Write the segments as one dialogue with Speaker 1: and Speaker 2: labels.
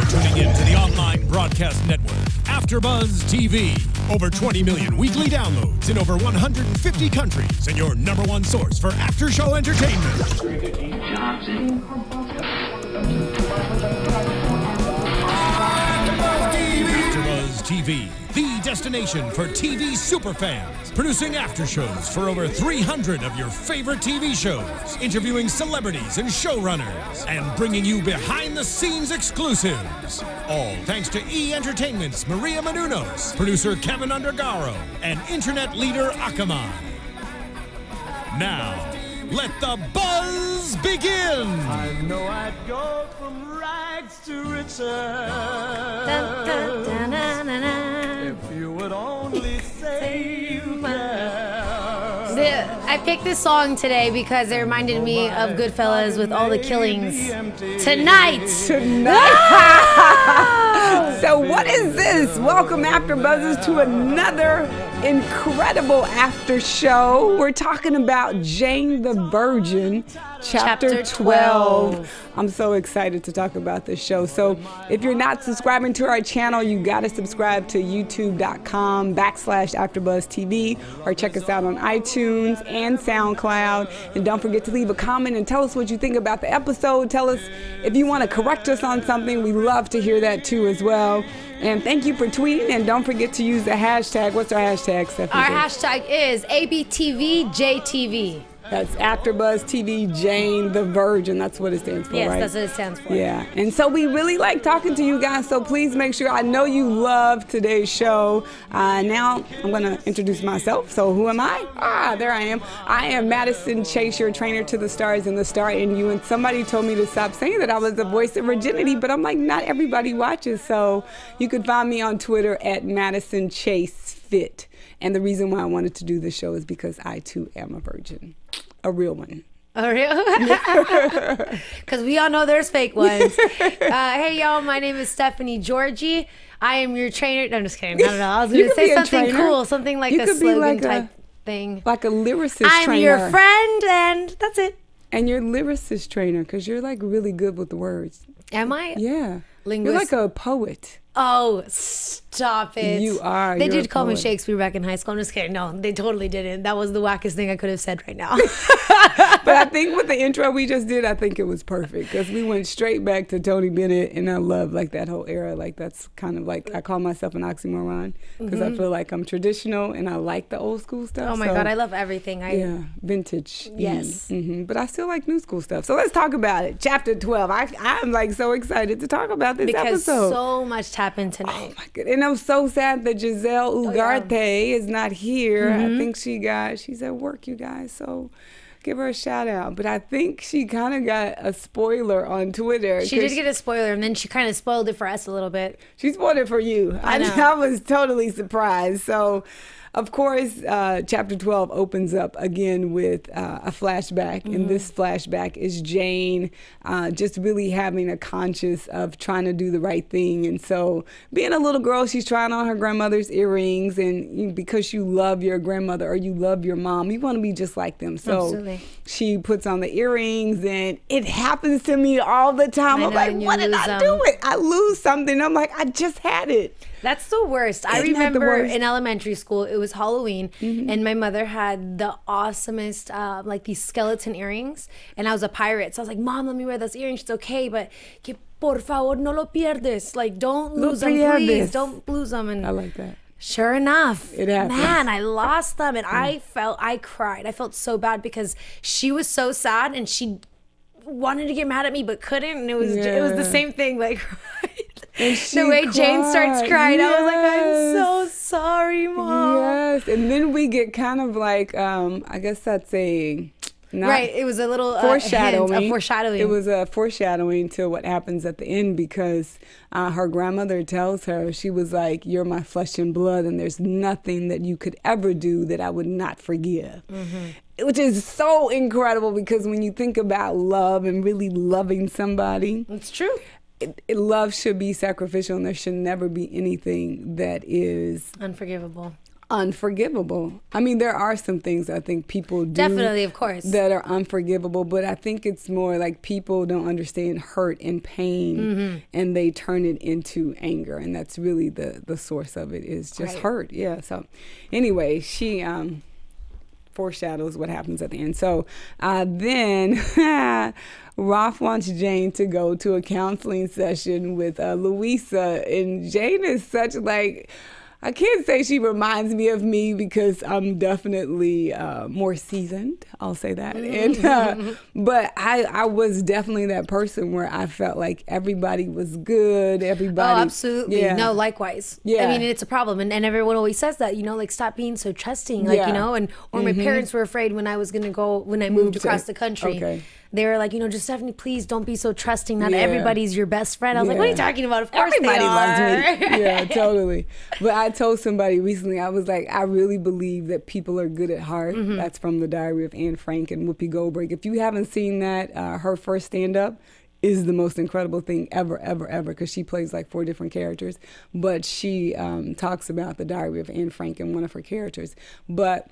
Speaker 1: tuning in to the online broadcast network, AFTERBUZZ TV. Over 20 million weekly downloads in over 150 countries, and your #1 source for after-show entertainment. AFTERBUZZ TV, the destination for TV superfans. Producing aftershows for over 300 of your favorite TV shows, interviewing celebrities and showrunners, and bringing you behind-the-scenes exclusives. All thanks to E! Entertainment's Maria Menounos, producer Kevin Undergaro, and internet leader Akamai. Now, let the buzz begin!
Speaker 2: I know I'd go from rags to riches if you would only say you care.
Speaker 3: I picked this song today because it reminded me of Goodfellas with all the killings tonight.
Speaker 4: So what is this? Welcome AfterBuzzers to another incredible after show. We're talking about Jane the Virgin, chapter 12. I'm so excited to talk about this show. So if you're not subscribing to our channel, you got to subscribe to youtube.com/AfterBuzzTV or check us out on iTunes and SoundCloud. And don't forget to leave a comment and tell us what you think about the episode. Tell us if you want to correct us on something. We love to hear that too as well. And thank you for tweeting, and don't forget to use the hashtag. What's our hashtag, Stephanie?
Speaker 3: Our hashtag is ABTVJTV.
Speaker 4: That's AfterBuzz TV Jane the Virgin. That's what it stands for,
Speaker 3: yes,
Speaker 4: right?
Speaker 3: Yes, that's what it stands for.
Speaker 4: Yeah, and so we really like talking to you guys, so please make sure, I know you love today's show. Now I'm going to introduce myself. So who am I? There I am. I am Madison Chase, your trainer to the stars and the star in you. And somebody told me to stop saying that I was the voice of virginity, but I'm like, not everybody watches. So you can find me on Twitter at Madison Chase Fit. And the reason why I wanted to do this show is because I too am a virgin. A real one.
Speaker 3: A real? Because we all know there's fake ones. Hey, y'all, my name is Stephanie Giorgi. I am your trainer. No, I'm just kidding. I don't know. I was going to say something cool, something like a slogan type thing.
Speaker 4: Like a lyricist trainer.
Speaker 3: I'm your friend, and that's it.
Speaker 4: And you're lyricist trainer, because you're like really good with the words.
Speaker 3: Am I?
Speaker 4: Yeah.
Speaker 3: Linguist.
Speaker 4: You're like a poet.
Speaker 3: Oh, stop it.
Speaker 4: You are.
Speaker 3: They did call me Shakespeare back in high school. I'm just kidding. No, they totally didn't. That was the wackest thing I could have said right now.
Speaker 4: But I think with the intro we just did, I think it was perfect, because we went straight back to Tony Bennett, and I love like that whole era. Like that's kind of like, I call myself an oxymoron, because I feel like I'm traditional and I like the old school stuff.
Speaker 3: Oh my God, I love everything.
Speaker 4: Yeah, vintage.
Speaker 3: Yes.
Speaker 4: But I still like new school stuff. So let's talk about it. Chapter 12. I'm like so excited to talk about this episode.
Speaker 3: Because so much happened tonight.
Speaker 4: Oh my God. And I'm so sad that Giselle Ugarte is not here. I think she's at work, you guys. So give her a shout out. But I think she kind of got a spoiler on Twitter.
Speaker 3: She did get a spoiler, and then she kind of spoiled it for us a little bit.
Speaker 4: She spoiled it for you.
Speaker 3: I know.
Speaker 4: I was totally surprised. So, of course, chapter 12 opens up again with a flashback. And this flashback is Jane just really having a conscience of trying to do the right thing. And so being a little girl, she's trying on her grandmother's earrings. And because you love your grandmother or you love your mom, you want to be just like them. So
Speaker 3: Absolutely.
Speaker 4: She puts on the earrings, and it happens to me all the time. I'm like, what did I do? I lose something. I'm like, I just had it.
Speaker 3: That's the worst. I remember in elementary school, it was Halloween, and my mother had the awesomest, like these skeleton earrings, and I was a pirate. So I was like, Mom, let me wear those earrings. It's okay, but que por favor no lo pierdes. Like, don't lose them, please. Don't lose them. And
Speaker 4: I like that.
Speaker 3: Sure enough,
Speaker 4: it happened. Man,
Speaker 3: I lost them, and I cried. I felt so bad because she was so sad, and she wanted to get mad at me but couldn't, and it was the same thing. Like, the way Jane starts crying, I was like, I'm so sorry, Mom.
Speaker 4: Yes, and then we get kind of like, I guess that's a
Speaker 3: right. It was a little
Speaker 4: foreshadowing.
Speaker 3: Foreshadowing.
Speaker 4: It was a foreshadowing to what happens at the end, because her grandmother tells her, she was like, "You're my flesh and blood, and there's nothing that you could ever do that I would not forgive." Which is so incredible, because when you think about love and really loving somebody,
Speaker 3: it's true.
Speaker 4: Love should be sacrificial, and there should never be anything that is
Speaker 3: unforgivable.
Speaker 4: unforgivable. I mean, there are some things I think people do
Speaker 3: definitely, of course,
Speaker 4: that are unforgivable, but I think it's more like people don't understand hurt and pain, and they turn it into anger, and that's really the source of it, is just hurt. Yeah. So anyway, she foreshadows what happens at the end. So then Rolf wants Jane to go to a counseling session with Louisa, and Jane is such like, I can't say she reminds me of me because I'm definitely more seasoned. I'll say that. And, but I was definitely that person where I felt like everybody was good. Everybody.
Speaker 3: Oh, absolutely. Yeah. No, likewise. Yeah. I mean, it's a problem. And everyone always says that, you know, like, stop being so trusting. Like, you know, and or my parents were afraid when I was going to go, when I moved across the country. Okay. They were like, you know, just Stephanie, please don't be so trusting. Not everybody's your best friend. I was like, what are you talking about? Of course everybody loves me. Yeah, totally. But I told somebody recently, I was like, I really believe that people are good at heart. That's from The Diary of Anne Frank and Whoopi Goldberg. If you haven't seen that, her first stand-up is the most incredible thing ever, because she plays like 4 different characters. But she talks about The Diary of Anne Frank and one of her characters. But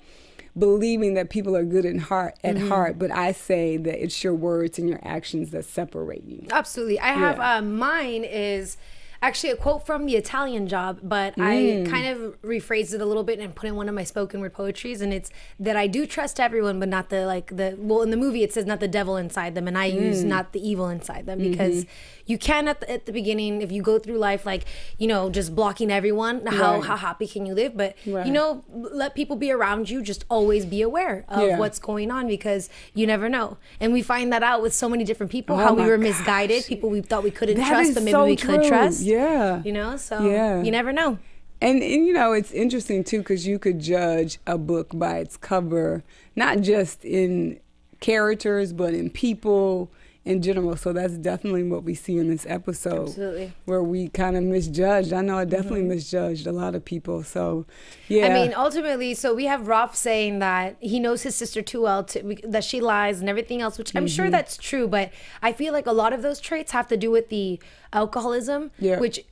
Speaker 3: believing that people are good at heart, but I say that it's your words and your actions that separate you. Absolutely. I have, mine is actually a quote from The Italian Job, but I kind of rephrased it a little bit and put in one of my spoken word poetries, and it's that I do trust everyone, but not well, in the movie it says not the devil inside them, and I use not the evil inside them, because you can at the beginning, if you go through life like, you know, just blocking everyone, how happy can you live? But you know, let people be around you, just always be aware of what's going on, because you never know. And we find that out with so many different people, how we were misguided, people we thought we couldn't trust, but maybe we could trust. Yeah. You know, so you never know.
Speaker 4: And you know, it's interesting too, because you could judge a book by its cover, not just in characters, but in people in general. So that's definitely what we see in this episode.
Speaker 3: Absolutely.
Speaker 4: Where we kind of misjudged. I know I definitely misjudged a lot of people. So, yeah.
Speaker 3: I mean, ultimately, so we have Rolf saying that he knows his sister too well, that she lies and everything else, which I'm sure that's true. But I feel like a lot of those traits have to do with the alcoholism, which,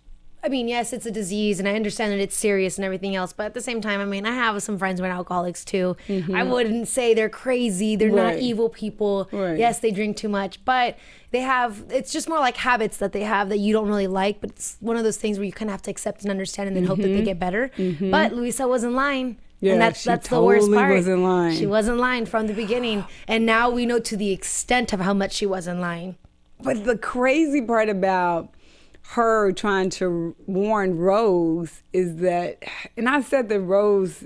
Speaker 3: I mean, yes, it's a disease, and I understand that it's serious and everything else, but at the same time, I mean, I have some friends who are alcoholics too. I wouldn't say they're crazy. They're not evil people. Yes, they drink too much, but they have, it's just more like habits that they have that you don't really like, but it's one of those things where you kind of have to accept and understand and then hope that they get better. But Luisa wasn't lying. Yeah, and that's totally the worst part.
Speaker 4: Wasn't lying.
Speaker 3: She wasn't lying from the beginning, and now we know to the extent of how much she wasn't lying.
Speaker 4: But the crazy part about her trying to warn Rose is that, and I said that Rose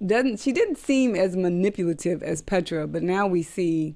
Speaker 4: didn't seem as manipulative as Petra, but now we see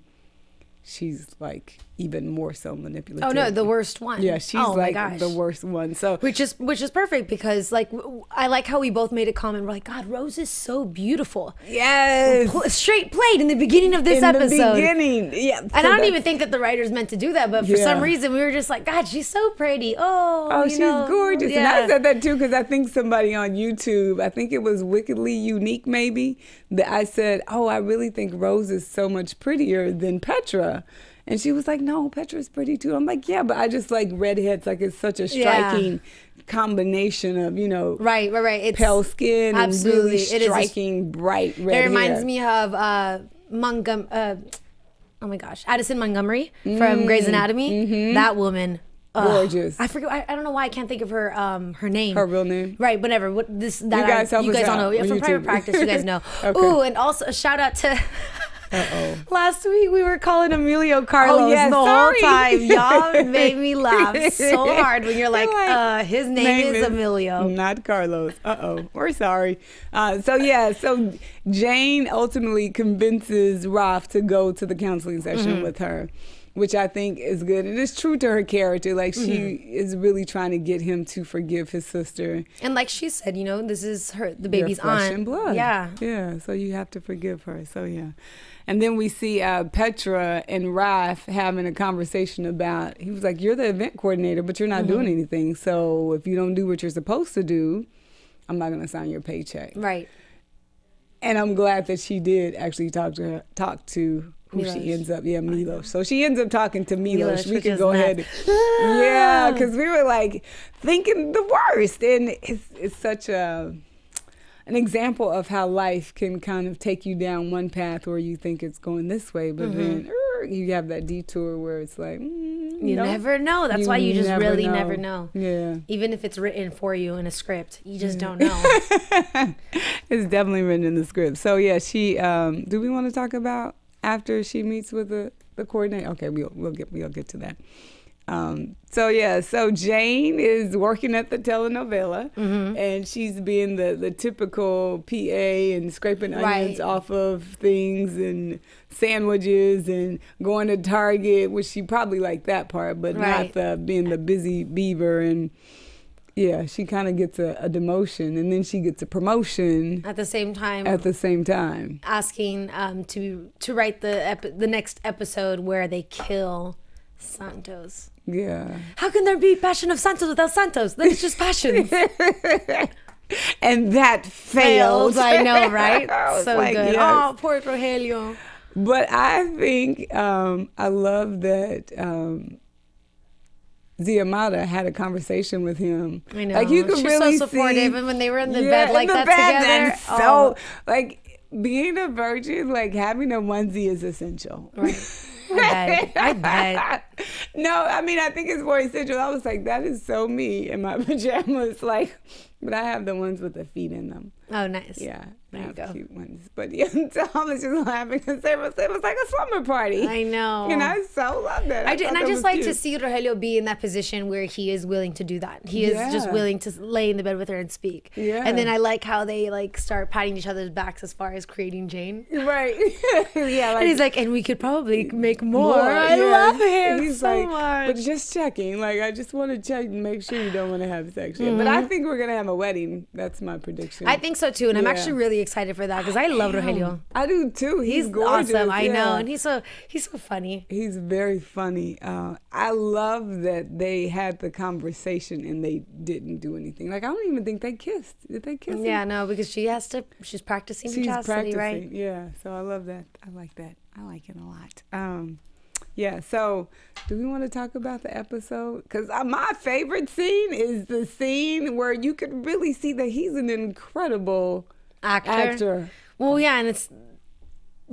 Speaker 4: she's like even more so manipulative.
Speaker 3: Oh no, the worst one.
Speaker 4: Yeah, she's like the worst one. So
Speaker 3: which is perfect, because like I like how we both made a comment. We're like, God, Rose is so beautiful.
Speaker 4: Yes,
Speaker 3: straight played in the beginning of this episode.
Speaker 4: In the beginning, yeah.
Speaker 3: And I don't even think that the writers meant to do that, but for some reason we were just like, God, she's so pretty. Oh,
Speaker 4: she's gorgeous. Yeah. And I said that too, because I think somebody on YouTube, I think it was Wickedly Unique maybe, that I said, oh, I really think Rose is so much prettier than Petra. And she was like, no, Petra's pretty too. I'm like, yeah, but I just like redheads. Like, it's such a striking combination of, you know,
Speaker 3: right. It's
Speaker 4: pale skin and really striking bright red hair.
Speaker 3: It reminds me of Addison Montgomery from Grey's Anatomy. That woman.
Speaker 4: Gorgeous.
Speaker 3: I forget. I don't know why I can't think of her name.
Speaker 4: Her real name.
Speaker 3: Right. Whatever. You guys all know. Yeah, from private practice, you guys know.
Speaker 4: Okay.
Speaker 3: Ooh, and also a shout out to. Last week we were calling Emilio Carlos the whole time. Y'all made me laugh so hard when you're like, his name is Emilio,
Speaker 4: not Carlos. We're sorry. So Jane ultimately convinces Rolf to go to the counseling session with her, which I think is good. And it's true to her character. Like, she is really trying to get him to forgive his sister.
Speaker 3: And like she said, you know, this is the baby's
Speaker 4: flesh
Speaker 3: aunt.
Speaker 4: And blood.
Speaker 3: Yeah.
Speaker 4: Yeah, so you have to forgive her. So, yeah. And then we see Petra and Rolf having a conversation about, he was like, you're the event coordinator, but you're not doing anything. So if you don't do what you're supposed to do, I'm not going to sign your paycheck.
Speaker 3: Right.
Speaker 4: And I'm glad that she did actually talk to who
Speaker 3: Milos.
Speaker 4: She ends up, Milos. So she ends up talking to Milos. We can go
Speaker 3: ahead.
Speaker 4: Because we were like thinking the worst. And it's such a, an example of how life can kind of take you down one path where you think it's going this way, but then you have that detour where it's like,
Speaker 3: you never know. That's why you just really never know.
Speaker 4: Yeah.
Speaker 3: Even if it's written for you in a script, you just don't know.
Speaker 4: It's definitely written in the script. So yeah, she. Do we want to talk about after she meets with the coordinator? Okay, we'll get to that. So Jane is working at the telenovela, and she's being the typical PA and scraping onions off of things and sandwiches and going to Target, which she probably liked that part, but not being the busy beaver. And yeah, she kind of gets a demotion, and then she gets a promotion
Speaker 3: at the same time. Asking to write the next episode where they kill Santos.
Speaker 4: Yeah.
Speaker 3: How can there be passion of Santos without Santos? Then it's just passions.
Speaker 4: And that failed.
Speaker 3: I know, right? So
Speaker 4: like,
Speaker 3: good.
Speaker 4: Yes.
Speaker 3: Oh, poor Rogelio.
Speaker 4: But I think I love that Ziamata had a conversation with him.
Speaker 3: I know.
Speaker 4: Like you could
Speaker 3: She's
Speaker 4: really
Speaker 3: so supportive,
Speaker 4: see,
Speaker 3: and when they were in the bed like that together.
Speaker 4: So like being a virgin, like having a onesie is essential.
Speaker 3: Right. I bet.
Speaker 4: No, I mean, I think it's more essential. I was like, that is so me in my pajamas. Like, but I have the ones with the feet in them.
Speaker 3: Oh, nice.
Speaker 4: Yeah, I
Speaker 3: there
Speaker 4: have
Speaker 3: you go.
Speaker 4: Cute ones. But yeah, Tom was just laughing because it was like a slumber party.
Speaker 3: I know.
Speaker 4: And I so love that.
Speaker 3: I just like to see Rogelio be in that position where he is willing to do that. He is just willing to lay in the bed with her and speak.
Speaker 4: Yeah.
Speaker 3: And then I like how they like start patting each other's backs as far as creating Jane.
Speaker 4: Right. Yeah. Like,
Speaker 3: and he's like, and we could probably make more. I love him
Speaker 4: he's
Speaker 3: so
Speaker 4: like,
Speaker 3: much.
Speaker 4: But just checking. Like, I just want to check and make sure you don't want to have sex yet. But I think we're going to have a wedding. That's my prediction.
Speaker 3: I think so too. And I'm actually really excited for that because I love Rogelio.
Speaker 4: I do too. He's gorgeous.
Speaker 3: Awesome. I know. And he's so funny.
Speaker 4: He's very funny. I love that they had the conversation and they didn't do anything. Like, I don't even think they kissed. Did they kiss?
Speaker 3: Yeah, no, because she's practicing chastity, right?
Speaker 4: Yeah, so I love that. I like that. I like it a lot. Yeah, so do we want to talk about the episode? Because my favorite scene is the scene where you could really see that he's an incredible actor.
Speaker 3: Well, yeah, and it's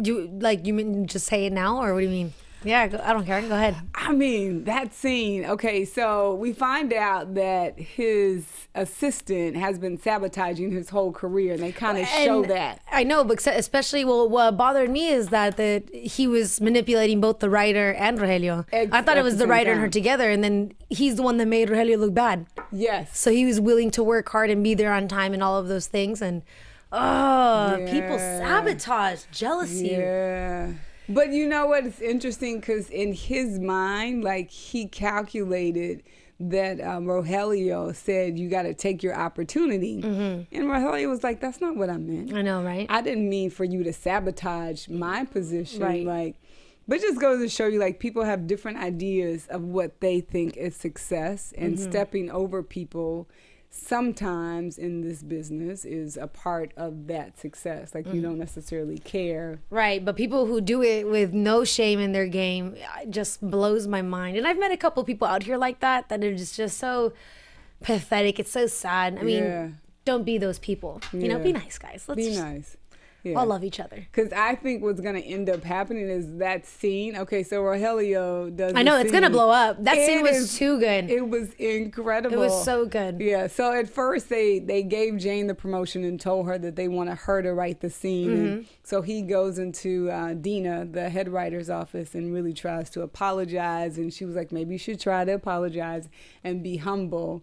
Speaker 3: you mean just say it now, or what do you mean? Yeah, I don't care. Go ahead.
Speaker 4: I mean, that scene. Okay, so we find out that his assistant has been sabotaging his whole career, and they kind of show that.
Speaker 3: I know, but especially what bothered me is that he was manipulating both the writer and Rogelio. I thought it was the writer and her together, and then he's the one that made Rogelio look bad.
Speaker 4: Yes.
Speaker 3: So he was willing to work hard and be there on time and all of those things, and people sabotage, jealousy.
Speaker 4: Yeah. But you know what? It's interesting because in his mind, like he calculated that Rogelio said, you got to take your opportunity. And Rogelio was like, that's not what I meant.
Speaker 3: I know, right?
Speaker 4: I didn't mean for you to sabotage my position.
Speaker 3: Right.
Speaker 4: Like, but it just goes to show you, like, people have different ideas of what they think is success, and stepping over people sometimes in this business is a part of that success. Like, you don't necessarily care.
Speaker 3: Right, but people who do it with no shame in their game just blows my mind. And I've met a couple people out here like that are just so pathetic. It's so sad. I mean, don't be those people. You know, be nice, guys. Let's
Speaker 4: be nice. Yeah.
Speaker 3: All love each other.
Speaker 4: Because I think what's going to end up happening is that scene. Okay, so Rogelio does.
Speaker 3: I know, it's going to blow up. That scene was too good.
Speaker 4: It was incredible.
Speaker 3: It was so good.
Speaker 4: Yeah, so at first they gave Jane the promotion and told her that they wanted her to write the scene. And so he goes into Dina, the head writer's office, and really tries to apologize. And she was like, maybe you should try to apologize and be humble.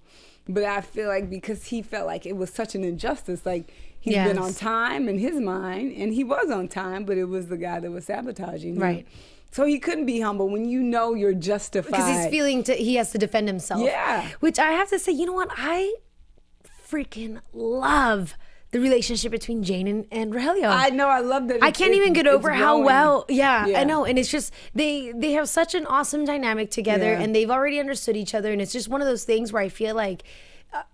Speaker 4: But I feel like because he felt like it was such an injustice, like, he's been on time in his mind, and he was on time, but it was the guy that was sabotaging him.
Speaker 3: Right.
Speaker 4: So he couldn't be humble when you know you're justified.
Speaker 3: Because he's feeling he has to defend himself.
Speaker 4: Yeah.
Speaker 3: Which I have to say, you know what? I freaking love the relationship between Jane and Rogelio.
Speaker 4: I know, I love that.
Speaker 3: I can't even get over how well. Yeah,
Speaker 4: Yeah.
Speaker 3: I know. And it's just, they have such an awesome dynamic together, and they've already understood each other. And it's just one of those things where I feel like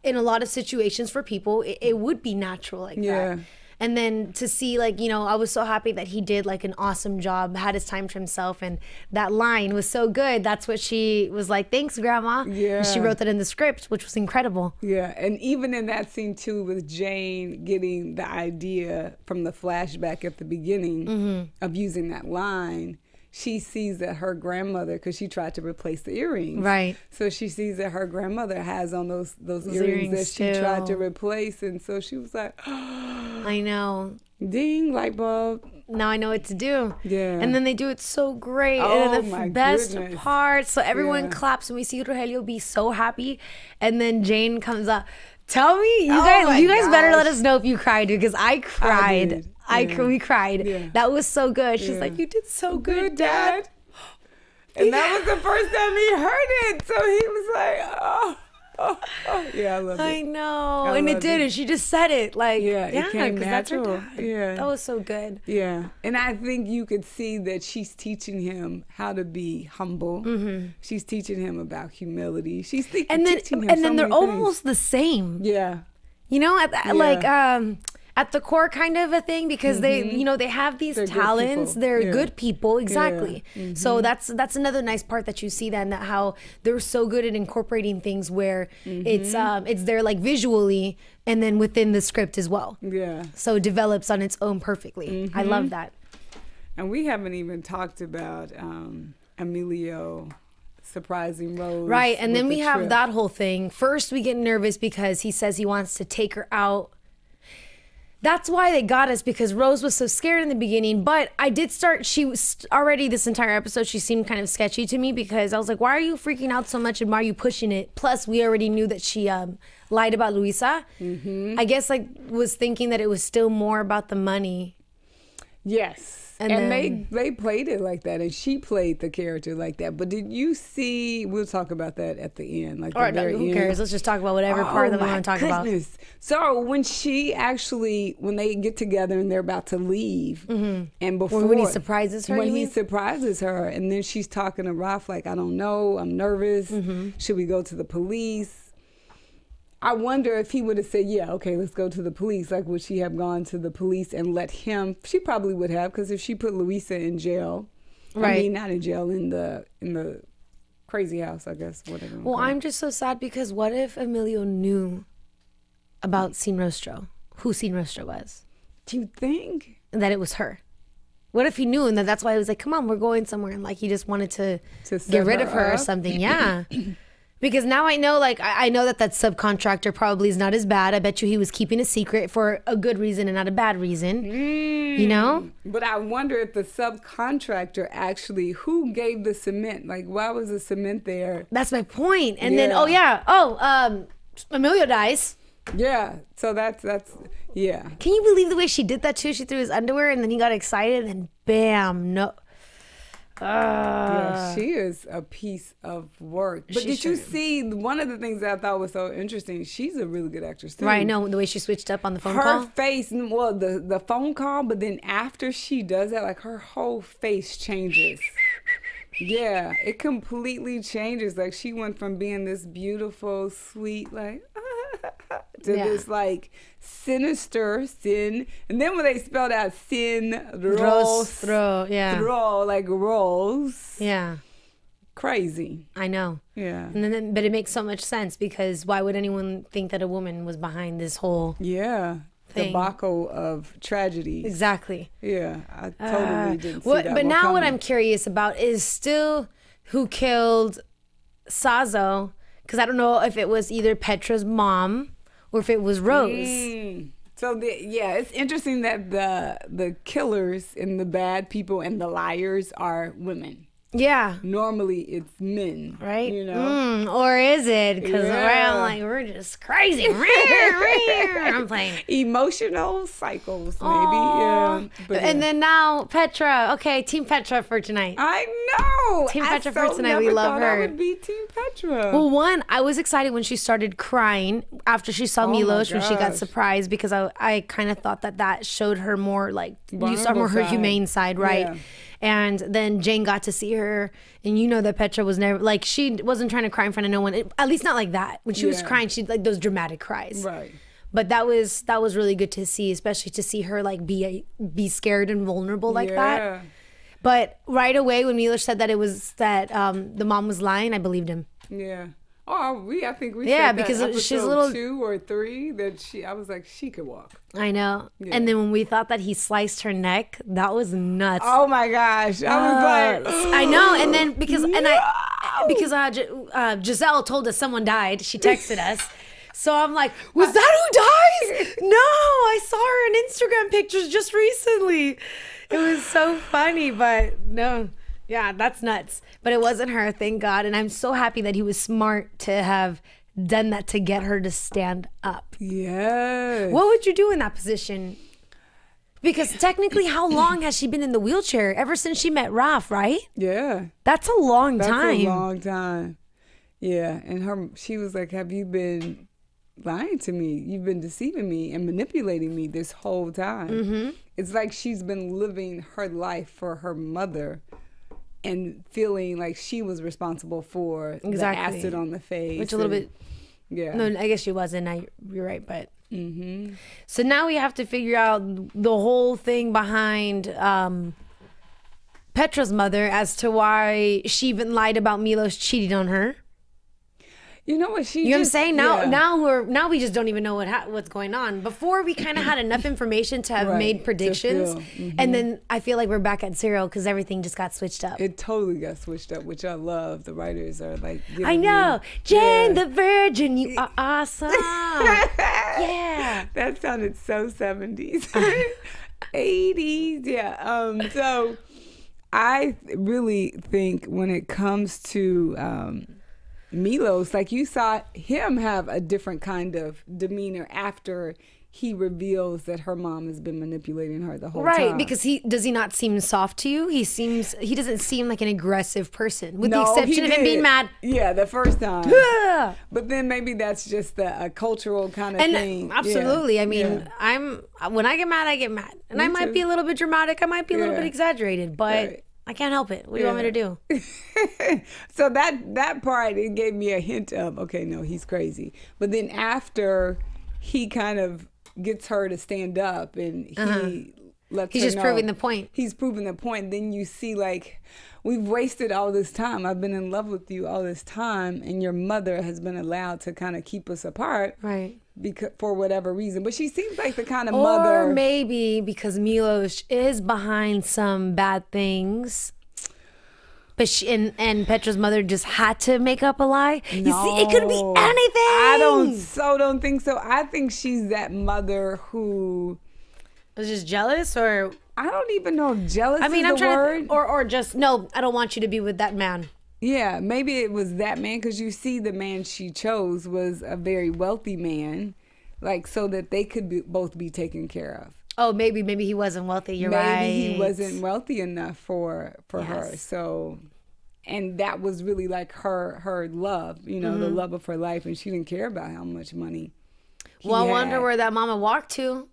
Speaker 3: in a lot of situations for people, it would be natural like that. And then to see, like, you know, I was so happy that he did like an awesome job, had his time to himself, and that line was so good. That's what she was like, thanks, Grandma.
Speaker 4: Yeah.
Speaker 3: And she wrote that in the script, which was incredible.
Speaker 4: Yeah, and even in that scene too, with Jane getting the idea from the flashback at the beginning of using that line, she sees that her grandmother, because she tried to replace the earrings.
Speaker 3: Right.
Speaker 4: So she sees that her grandmother has on those earrings that she tried to replace. And so she was like,
Speaker 3: I know.
Speaker 4: Ding, light bulb.
Speaker 3: Now I know what to do.
Speaker 4: Yeah.
Speaker 3: And then they do it so great.
Speaker 4: Oh,
Speaker 3: and
Speaker 4: my
Speaker 3: the best
Speaker 4: goodness.
Speaker 3: part. So everyone claps and we see Rogelio be so happy. And then Jane comes up. Tell me, you guys better let us know if you cried, because I cried. We cried.
Speaker 4: Yeah.
Speaker 3: That was so good. She's like, you did so good, Dad.
Speaker 4: And that was the first time he heard it. So he was like, yeah, I love it.
Speaker 3: I know. And it did. And she just said it. Like,
Speaker 4: it came
Speaker 3: 'cause that's her
Speaker 4: natural.
Speaker 3: dad.
Speaker 4: Yeah.
Speaker 3: That was so good.
Speaker 4: Yeah. And I think you could see that she's teaching him how to be humble. She's teaching him about humility. She's teaching him
Speaker 3: And then
Speaker 4: so
Speaker 3: they're
Speaker 4: many
Speaker 3: almost the same.
Speaker 4: Yeah.
Speaker 3: You know, like at the core kind of a thing, because they, you know, they have these talents. They're good people. Exactly. So that's another nice part that you see then, that how they're so good at incorporating things where it's there like visually and then within the script as well.
Speaker 4: Yeah.
Speaker 3: So it develops on its own perfectly. I love that.
Speaker 4: And we haven't even talked about Emilio surprising Rose.
Speaker 3: Right. And then
Speaker 4: with
Speaker 3: we
Speaker 4: the
Speaker 3: have
Speaker 4: trip.
Speaker 3: that whole thing. First we get nervous because he says he wants to take her out. That's why they got us, because Rose was so scared in the beginning. But I did start, she was already this entire episode, she seemed kind of sketchy to me, because I was like, why are you freaking out so much and why are you pushing it? Plus, we already knew that she lied about Luisa. I guess I was thinking that it was still more about the money.
Speaker 4: Yes. And they played it like that, and she played the character like that. But did you see? We'll talk about that at the end. Like,
Speaker 3: who cares? Let's just talk about whatever part that we want to talk about.
Speaker 4: So when they get together and they're about to leave, and before
Speaker 3: when he surprises her,
Speaker 4: and then she's talking to Ralph like, I don't know, I'm nervous. Should we go to the police? I wonder if he would have said, yeah, okay, let's go to the police. Like, would she have gone to the police and let him? She probably would have, because if she put Luisa in jail, I mean, not in jail, in the crazy house, I guess, whatever.
Speaker 3: Well, I'm just so sad, because what if Emilio knew about Sin Rostro, who Sin Rostro was?
Speaker 4: Do you think?
Speaker 3: And that it was her. What if he knew, and that's why he was like, come on, we're going somewhere, and like he just wanted to get rid of her or something. Yeah. Because now I know, like, I know that subcontractor probably is not as bad. I bet you he was keeping a secret for a good reason and not a bad reason. You know? But
Speaker 4: I wonder if the subcontractor actually, who gave the cement? Like, why was the cement there?
Speaker 3: That's my point. And then, Emilio dies.
Speaker 4: Yeah. So that's yeah.
Speaker 3: Can you believe the way she did that too? She threw his underwear and then he got excited and bam, no.
Speaker 4: Yeah, she is a piece of work. But did you see one of the things that I thought was so interesting? She's a really good actress too.
Speaker 3: Right, no, the way she switched up on the phone call.
Speaker 4: Her face, well, the phone call, but then after she does that, like her whole face changes. Yeah, it completely changes. Like she went from being this beautiful, sweet, like to this like sinister sin, and then when they spelled out sin rostro, like Rose, crazy.
Speaker 3: I know.
Speaker 4: Yeah.
Speaker 3: And then, but it makes so much sense, because why would anyone think that a woman was behind this whole
Speaker 4: debacle of tragedy?
Speaker 3: Exactly.
Speaker 4: Yeah, I totally didn't see that.
Speaker 3: But now what I'm curious about is still who killed Sazo, because I don't know if it was either Petra's mom or if it was Rose.
Speaker 4: So it's interesting that the killers and the bad people and the liars are women.
Speaker 3: Yeah.
Speaker 4: Normally it's men,
Speaker 3: right?
Speaker 4: You know,
Speaker 3: or is it? Because we're just crazy. I'm playing
Speaker 4: emotional cycles, maybe.
Speaker 3: Aww. Yeah. And then now Petra. Okay, Team Petra for tonight.
Speaker 4: I know.
Speaker 3: Team Petra for tonight. We love her.
Speaker 4: I would be Team Petra.
Speaker 3: Well, I was excited when she started crying after she saw Milos, when she got surprised, because I kind of thought that showed her more like you saw more her humane side, right? Yeah. And then Jane got to see her, and you know that Petra was never, like, she wasn't trying to cry in front of no one, at least not like that. When she was crying, she like those dramatic cries.
Speaker 4: Right.
Speaker 3: But that was really good to see, especially to see her like be scared and vulnerable like that. But right away when Milos said that it was that the mom was lying, I believed him.
Speaker 4: Yeah. Oh, I think we said
Speaker 3: because
Speaker 4: that
Speaker 3: she's a little
Speaker 4: 2 or 3 that I was like, she could walk.
Speaker 3: I know. Yeah. And then when we thought that he sliced her neck, that was nuts.
Speaker 4: Oh my gosh. I was like,
Speaker 3: I know. And then because Giselle told us someone died. She texted us. So I'm like, was that who dies? No, I saw her in Instagram pictures just recently. It was so funny, but no. Yeah, that's nuts. But it wasn't her, thank God. And I'm so happy that he was smart to have done that to get her to stand up.
Speaker 4: Yes.
Speaker 3: What would you do in that position? Because technically, how long has she been in the wheelchair? Ever since she met Raf, right?
Speaker 4: Yeah.
Speaker 3: That's a long time.
Speaker 4: That's a long time. Yeah. And she was like, have you been lying to me? You've been deceiving me and manipulating me this whole time. Mm-hmm. It's like she's been living her life for her mother and feeling like she was responsible for the acid on the face.
Speaker 3: Which a little bit...
Speaker 4: Yeah.
Speaker 3: No, I guess she wasn't. You're right, but... So now we have to figure out the whole thing behind Petra's mother as to why she even lied about Milos cheating on her.
Speaker 4: You know what
Speaker 3: you know what I'm saying? Now we just don't even know what's going on. Before we kind of had enough information to have made predictions, and then I feel like we're back at zero because everything just got switched up.
Speaker 4: It totally got switched up, which I love. The writers are like,
Speaker 3: I know, Jane the Virgin, you are awesome. Yeah,
Speaker 4: that sounded so 70s, 80s. Yeah. So I really think when it comes to Milos, like you saw him have a different kind of demeanor after he reveals that her mom has been manipulating her the whole time.
Speaker 3: Right, because does he not seem soft to you? He doesn't seem like an aggressive person, with the exception of him being mad.
Speaker 4: Yeah, the first time. But then maybe that's just a cultural kind of thing.
Speaker 3: Absolutely. I mean, when I get mad, I get mad. And I might be a little bit dramatic. I might be a little bit exaggerated, but I can't help it. What do you want me to do?
Speaker 4: So that part, it gave me a hint of, okay, no, he's crazy. But then after he kind of gets her to stand up and he lets her know. He's just
Speaker 3: proving the point.
Speaker 4: He's proving the point. Then you see, like, we've wasted all this time. I've been in love with you all this time, and your mother has been allowed to kind of keep us apart.
Speaker 3: Right.
Speaker 4: Because, for whatever reason. But she seems like the kind of mother.
Speaker 3: Or maybe because Milos is behind some bad things. But and Petra's mother just had to make up a lie. No, you see, it could be anything.
Speaker 4: I don't think so. I think she's that mother who
Speaker 3: was just jealous, or
Speaker 4: I don't even know if jealous is
Speaker 3: I'm
Speaker 4: the word.
Speaker 3: Or just, no, I don't want you to be with that man.
Speaker 4: Yeah, maybe it was that man, because you see the man she chose was a very wealthy man, like, so that they could both be taken care of.
Speaker 3: Oh, maybe he wasn't wealthy. You're right.
Speaker 4: Maybe he wasn't wealthy enough for her. So, and that was really like her love, you know, the love of her life, and she didn't care about how much money he had.
Speaker 3: I wonder where that mama walked to.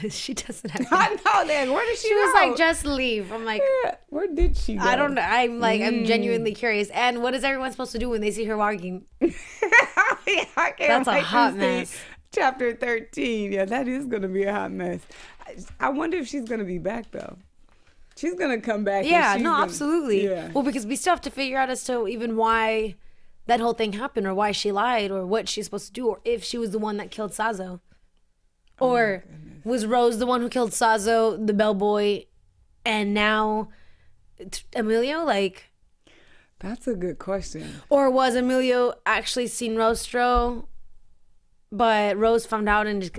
Speaker 3: She doesn't have.
Speaker 4: I know that. Where did she go?
Speaker 3: She was like, just leave. I'm like,
Speaker 4: where did she go?
Speaker 3: I don't know. I'm like, I'm genuinely curious. And what is everyone supposed to do when they see her walking? That's a hot mess.
Speaker 4: Chapter 13. Yeah, that is going to be a hot mess. I wonder if she's going to be back, though. She's going to come back.
Speaker 3: Yeah, no, absolutely. Yeah. Well, because we still have to figure out as to even why that whole thing happened, or why she lied, or what she's supposed to do, or if she was the one that killed Sazo. Or was Rose the one who killed Sazo, the bellboy, and now Emilio? Like,
Speaker 4: that's a good question.
Speaker 3: Or was Emilio actually seen Rostro, but Rose found out and just,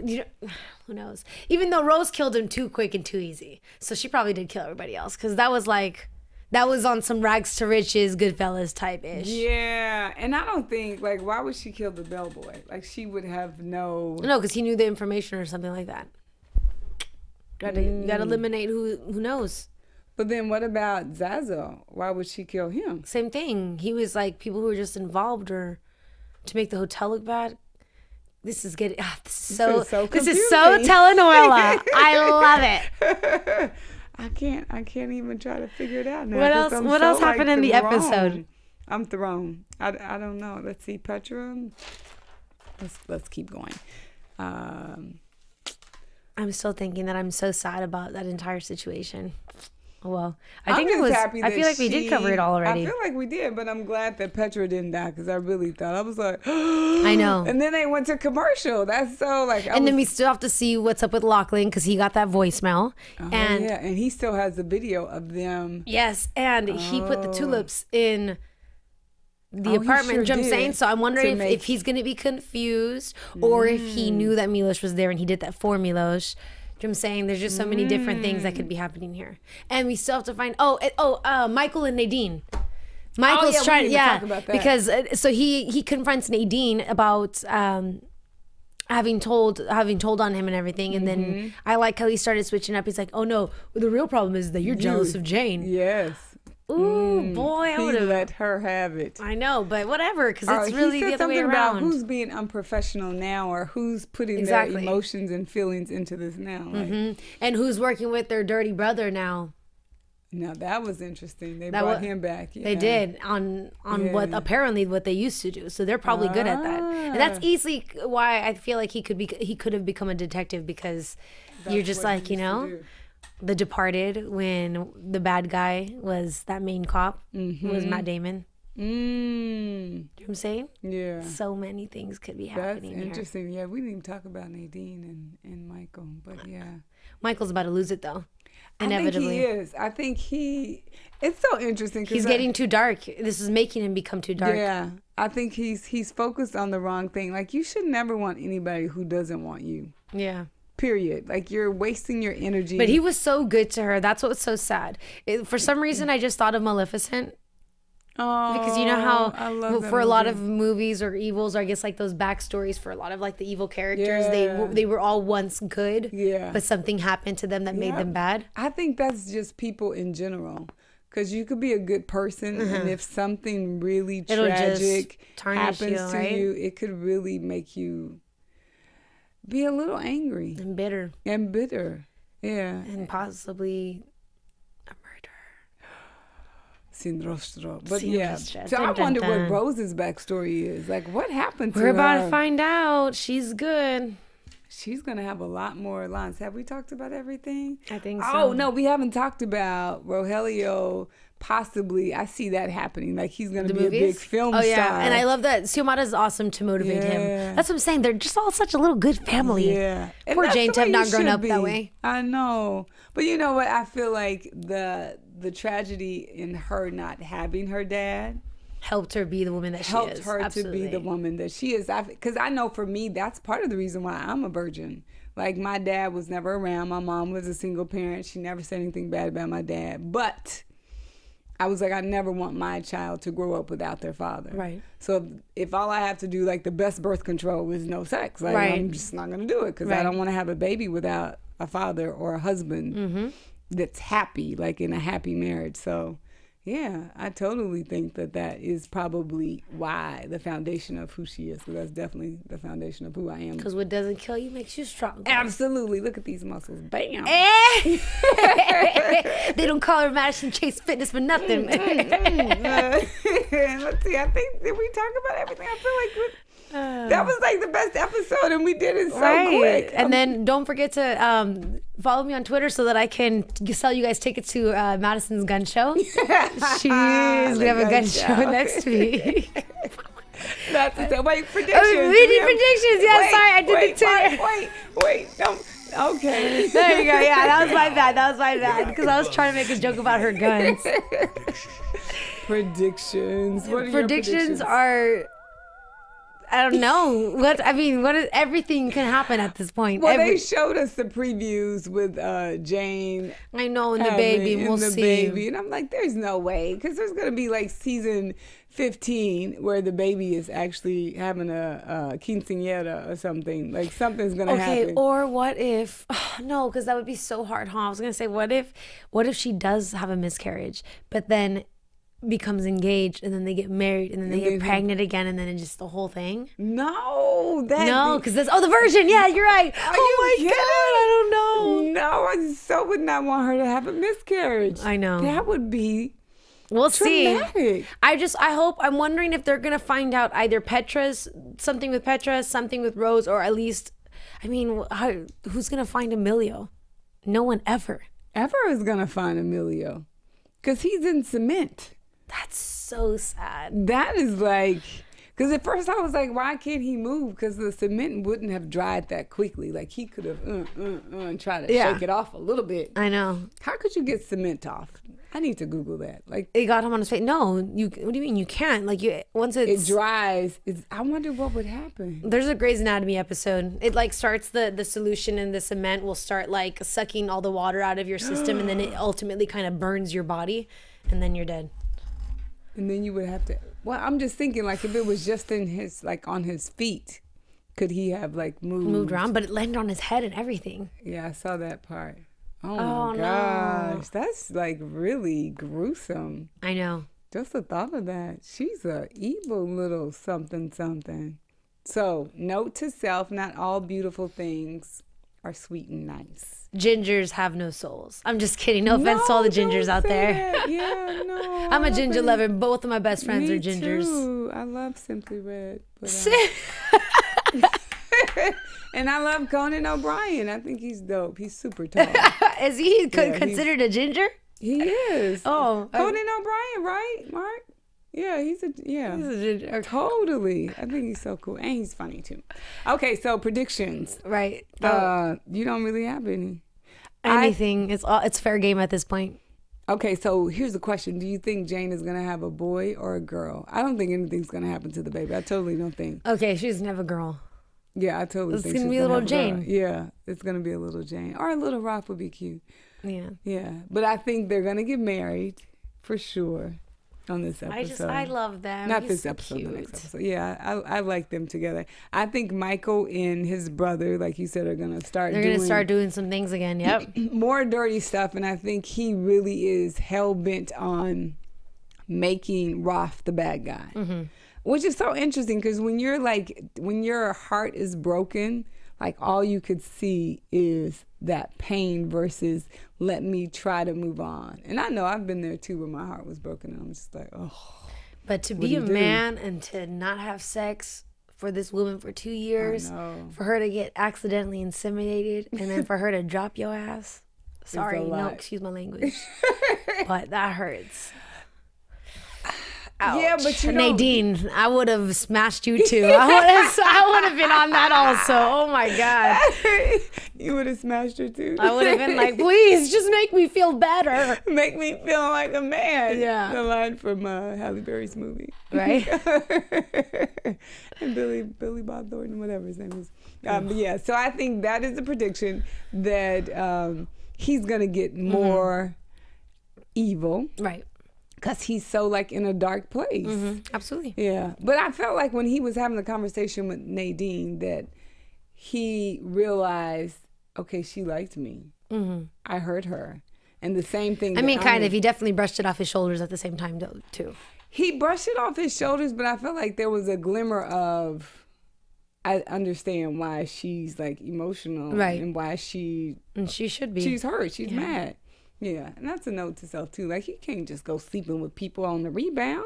Speaker 3: who knows? Even though Rose killed him too quick and too easy, so she probably did kill everybody else, because that was on some rags to riches, Goodfellas type ish.
Speaker 4: Yeah, and I don't think, like, why would she kill the bellboy? Like, she would have no,
Speaker 3: because he knew the information or something like that. You gotta eliminate who knows.
Speaker 4: But then what about Zazo? Why would she kill him?
Speaker 3: Same thing. He was like people who were just involved, or to make the hotel look bad. This is getting this is so telenovela. I love it.
Speaker 4: I can't even try to figure it out now.
Speaker 3: What else happened in the episode?
Speaker 4: I'm thrown. I don't know. Let's see, Petra. Let's keep going.
Speaker 3: I'm still thinking that I'm so sad about that entire situation. Well, I think it was. I feel like we did cover it all already.
Speaker 4: I feel like we did, but I'm glad that Petra didn't die because I really thought I was like,
Speaker 3: I know.
Speaker 4: And then they went to commercial. That's so like.
Speaker 3: Then we still have to see what's up with Lachlan because he got that voicemail,
Speaker 4: and he still has the video of them.
Speaker 3: Yes, and he put the tulips in the apartment.
Speaker 4: Sure,
Speaker 3: you know what I'm saying? So I'm wondering if he's gonna be confused or if he knew that Milos was there and he did that for Milos. You know what I'm saying? There's just so many different things that could be happening here. And we still have to find Michael and Nadine. Michael's trying
Speaker 4: talk about that.
Speaker 3: Because so he confronts Nadine about having told on him and everything, and then I like how he started switching up. He's like, oh no, the real problem is that you're jealous of Jane.
Speaker 4: Yes.
Speaker 3: Ooh, boy, I would have
Speaker 4: let her have it.
Speaker 3: I know, but whatever, because it's really the other way around.
Speaker 4: About who's being unprofessional now, or who's putting their emotions and feelings into this now, like,
Speaker 3: and who's working with their dirty brother now.
Speaker 4: Now that was interesting. They brought him back. Yeah.
Speaker 3: They did on what apparently what they used to do. So they're probably good at that, and that's easily why I feel like he could have become a detective because you're just like, you know. The Departed, when the bad guy was that main cop, was Matt Damon. You know what I'm saying? Yeah. So many things could be happening.
Speaker 4: That's interesting. Yeah, we didn't even talk about Nadine and Michael, but yeah.
Speaker 3: Michael's about to lose it though. Inevitably.
Speaker 4: I think he is. It's so interesting.
Speaker 3: He's getting too dark. This is making him become too dark.
Speaker 4: Yeah. I think he's focused on the wrong thing. Like, you should never want anybody who doesn't want you. Yeah. Period. Like, you're wasting your energy.
Speaker 3: But he was so good to her. That's what's so sad. For some reason, I just thought of Maleficent. Oh, because you know how for a lot of movies or evils, or I guess like those backstories for a lot of like the evil characters, they were all once good, but something happened to them that made them bad.
Speaker 4: I think that's just people in general. Because you could be a good person, and if something really tragic happens to you, it could really make you be a little angry
Speaker 3: and bitter,
Speaker 4: and
Speaker 3: possibly a murder.
Speaker 4: Sin rostro, but So I wonder what Rose's backstory is. Like, what happened to her?
Speaker 3: We're about to find out. She's good.
Speaker 4: She's gonna have a lot more lines. Have we talked about everything?
Speaker 3: I think so.
Speaker 4: Oh no, we haven't talked about Rogelio. Possibly, I see that happening. Like, he's gonna be a big film star.
Speaker 3: And I love that Xiomara's awesome to motivate him. That's what I'm saying. They're just all such a little good family. Yeah, poor Jane to have not grown up that way.
Speaker 4: I know, but you know what? I feel like the tragedy in her not having her dad
Speaker 3: helped her be the woman that she is.
Speaker 4: Helped her to be the woman that she is. Because I know for me, that's part of the reason why I'm a virgin. Like, my dad was never around. My mom was a single parent. She never said anything bad about my dad. But I was like, I never want my child to grow up without their father. Right. So if all I have to do, like, the best birth control is no sex, like, I'm just not going to do it because I don't want to have a baby without a father or a husband that's happy, like in a happy marriage. So, yeah, I totally think that is probably why the foundation of who she is. So that's definitely the foundation of who I am.
Speaker 3: Because what doesn't kill you makes you stronger.
Speaker 4: Absolutely. Look at these muscles. Bam.
Speaker 3: They don't call her Madison Chase Fitness for nothing.
Speaker 4: Let's see. I think, did we talk about everything? I feel like that was like the best episode, and we did it so quick.
Speaker 3: And then don't forget to follow me on Twitter so that I can sell you guys tickets to Madison's gun show. She's gonna have a gun show next week.
Speaker 4: That's it. Wait, predictions.
Speaker 3: Oh, we need predictions. Yeah, sorry, I did the
Speaker 4: Twitter. Wait, don't. Okay.
Speaker 3: There you go. Yeah, that was my bad. Because I was trying to make a joke about her guns.
Speaker 4: Predictions. What are
Speaker 3: predictions are. I don't know. Everything can happen at this point.
Speaker 4: Well, they showed us the previews with Jane.
Speaker 3: I know, and the baby. We'll see.
Speaker 4: And I'm like, there's no way. Because there's going to be like season 15 where the baby is actually having a quinceañera or something. Like, something's going to happen.
Speaker 3: Okay, or what if... no, because that would be so hard, huh? I was going to say, what if she does have a miscarriage, but then becomes engaged, and then they get married, and then they get pregnant again, and then it's just the whole thing?
Speaker 4: No,
Speaker 3: because that's the version. Yeah, you're right. Oh my God, I don't know.
Speaker 4: No, I so would not want her to have a miscarriage.
Speaker 3: I know.
Speaker 4: That would be
Speaker 3: We'll
Speaker 4: traumatic.
Speaker 3: See. I'm wondering if they're gonna find out either something with Petra, something with Rose, or at least I mean, who's gonna find Emilio? No one ever.
Speaker 4: Ever is gonna find Emilio, cause he's in cement.
Speaker 3: That's so sad.
Speaker 4: That is like, because at first I was like, why can't he move? Because the cement wouldn't have dried that quickly. Like he could have and try to shake it off a little bit.
Speaker 3: I know.
Speaker 4: How could you get cement off? I need to Google that. Like
Speaker 3: it got him on his face. No, what do you mean you can't? Like once
Speaker 4: it dries, I wonder what would happen.
Speaker 3: There's a Grey's Anatomy episode. It like starts the solution in the cement will start like sucking all the water out of your system, and then it ultimately kind of burns your body, and then you're dead.
Speaker 4: And then you would have to. Well, I'm just thinking like if it was just in his like on his feet, could he have like moved
Speaker 3: around? But it landed on his head and everything.
Speaker 4: Yeah, I saw that part. Oh my gosh, no. That's like really gruesome.
Speaker 3: I know.
Speaker 4: Just the thought of that. She's a evil little something something. So, note to self, not all beautiful things are sweet and nice.
Speaker 3: Gingers have no souls. I'm just kidding. No offense to all the gingers out there.
Speaker 4: Yeah, no.
Speaker 3: I'm a ginger lover. Both of my best friends are gingers.
Speaker 4: Too. I love Simply Red. But, and I love Conan O'Brien. I think he's dope. He's super tall.
Speaker 3: Is he considered a ginger?
Speaker 4: He is.
Speaker 3: Oh.
Speaker 4: Conan O'Brien, right, Mark? Yeah, he's a ginger. Totally. I think he's so cool. And he's funny, too. Okay, so predictions.
Speaker 3: Right.
Speaker 4: You don't really have any.
Speaker 3: Anything. It's fair game at this point.
Speaker 4: Okay, so here's the question. Do you think Jane is going to have a boy or a girl? I don't think anything's going to happen to the baby. I totally don't think.
Speaker 3: Okay, she's never a girl.
Speaker 4: Yeah, I totally think
Speaker 3: it's gonna be a little Jane.
Speaker 4: Yeah, it's gonna be a little Jane, or a little Rock would be cute.
Speaker 3: Yeah,
Speaker 4: yeah. But I think they're gonna get married for sure on this episode.
Speaker 3: I love them.
Speaker 4: Not this episode, the next episode. Yeah, I like them together. I think Michael and his brother, like you said, are gonna start.
Speaker 3: They're gonna start doing some things again. Yep,
Speaker 4: more dirty stuff, and I think he really is hell bent on making Roth the bad guy. Mm-hmm. Which is so interesting because when your heart is broken, like all you could see is that pain versus let me try to move on. And I know I've been there too where my heart was broken and I'm just like, oh.
Speaker 3: But to be a man and to not have sex for this woman for 2 years, for her to get accidentally inseminated and then for her to drop your ass. Sorry, no, excuse my language. But that hurts. Ouch.
Speaker 4: Yeah, but
Speaker 3: Nadine, I would have smashed you too. I would have been on that also. Oh my God.
Speaker 4: You would have smashed her too.
Speaker 3: I would have been like, please, just make me feel better.
Speaker 4: Make me feel like a man.
Speaker 3: Yeah.
Speaker 4: The line from Halle Berry's movie.
Speaker 3: Right.
Speaker 4: And Billy Bob Thornton, whatever his name is. But yeah, so I think that is a prediction that he's going to get more evil.
Speaker 3: Right.
Speaker 4: Because he's so like in a dark place.
Speaker 3: Mm-hmm. Absolutely.
Speaker 4: Yeah. But I felt like when he was having the conversation with Nadine that he realized, okay, she liked me. Mm-hmm. I hurt her. And the same thing.
Speaker 3: I mean, kind of. He definitely brushed it off his shoulders at the same time, though, too.
Speaker 4: He brushed it off his shoulders, but I felt like there was a glimmer of, I understand why she's like emotional.
Speaker 3: Right.
Speaker 4: And why she.
Speaker 3: And she should be.
Speaker 4: She's hurt. She's mad. Yeah, and that's a note to self, too. Like, you can't just go sleeping with people on the rebound.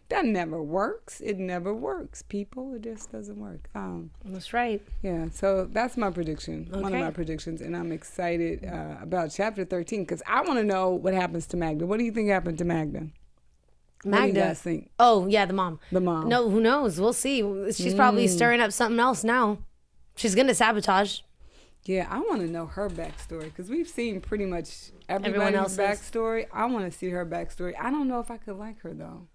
Speaker 4: That never works. It never works, people. It just doesn't work.
Speaker 3: That's right.
Speaker 4: Yeah, so that's my prediction.
Speaker 3: Okay.
Speaker 4: One of my predictions, and I'm excited about Chapter 13 because I want to know what happens to Magda. What do you think happened to Magda?
Speaker 3: Magda?
Speaker 4: What do you guys think?
Speaker 3: Oh, yeah, the mom.
Speaker 4: The mom.
Speaker 3: No, who knows? We'll see. She's probably stirring up something else now. She's going to sabotage.
Speaker 4: Yeah, I want to know her backstory because we've seen pretty much everybody else's backstory. I want to see her backstory. I don't know if I could like her though.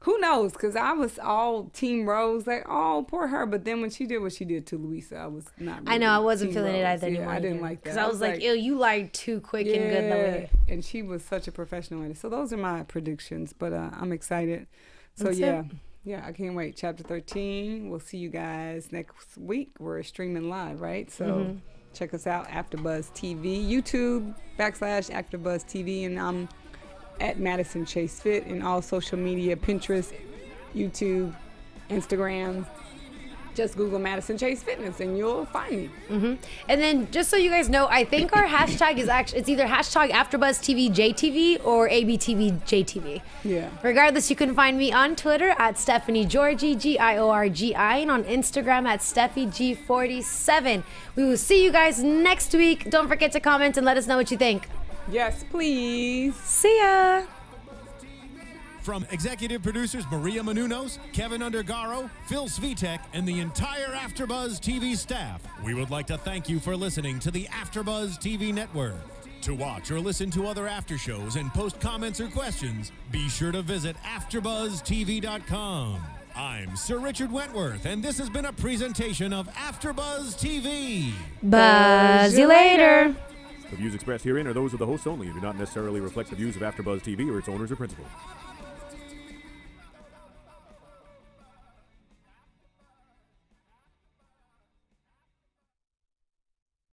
Speaker 4: Who knows? Because I was all Team Rose, like, oh, poor her. But then when she did what she did to Louisa, I was not really
Speaker 3: I know, I wasn't feeling
Speaker 4: Rose.
Speaker 3: it either anymore.
Speaker 4: I didn't like that.
Speaker 3: Because I was like, ew, you lied too quick and good that way.
Speaker 4: And she was such a professional at it. So those are my predictions, but I'm excited. So
Speaker 3: That's it.
Speaker 4: Yeah, I can't wait. Chapter 13. We'll see you guys next week. We're streaming live, right? So check us out, AFTERBUZZ TV, YouTube /AFTERBUZZ TV, and I'm at Madison Chase Fit in all social media, Pinterest, YouTube, Instagram. just Google Madison Chase Fitness and you'll find me.
Speaker 3: And then just so you guys know, I think our hashtag is actually, it's either hashtag AFTERBUZZ TV JTV or ABTV JTV.
Speaker 4: Yeah.
Speaker 3: Regardless, you can find me on Twitter at Stephanie Giorgi, Giorgi, and on Instagram at SteffiG47. We will see you guys next week. Don't forget to comment and let us know what you think.
Speaker 4: Yes, please.
Speaker 3: See ya.
Speaker 1: From executive producers Maria Menounos, Kevin Undergaro, Phil Svitek, and the entire AfterBuzz TV staff, we would like to thank you for listening to the AfterBuzz TV network. To watch or listen to other after shows and post comments or questions, be sure to visit AfterBuzzTV.com. I'm Sir Richard Wentworth, and this has been a presentation of AfterBuzz TV.
Speaker 3: Buzz you later.
Speaker 5: The views expressed herein are those of the hosts only and do not necessarily reflect the views of AfterBuzz TV or its owners or principals.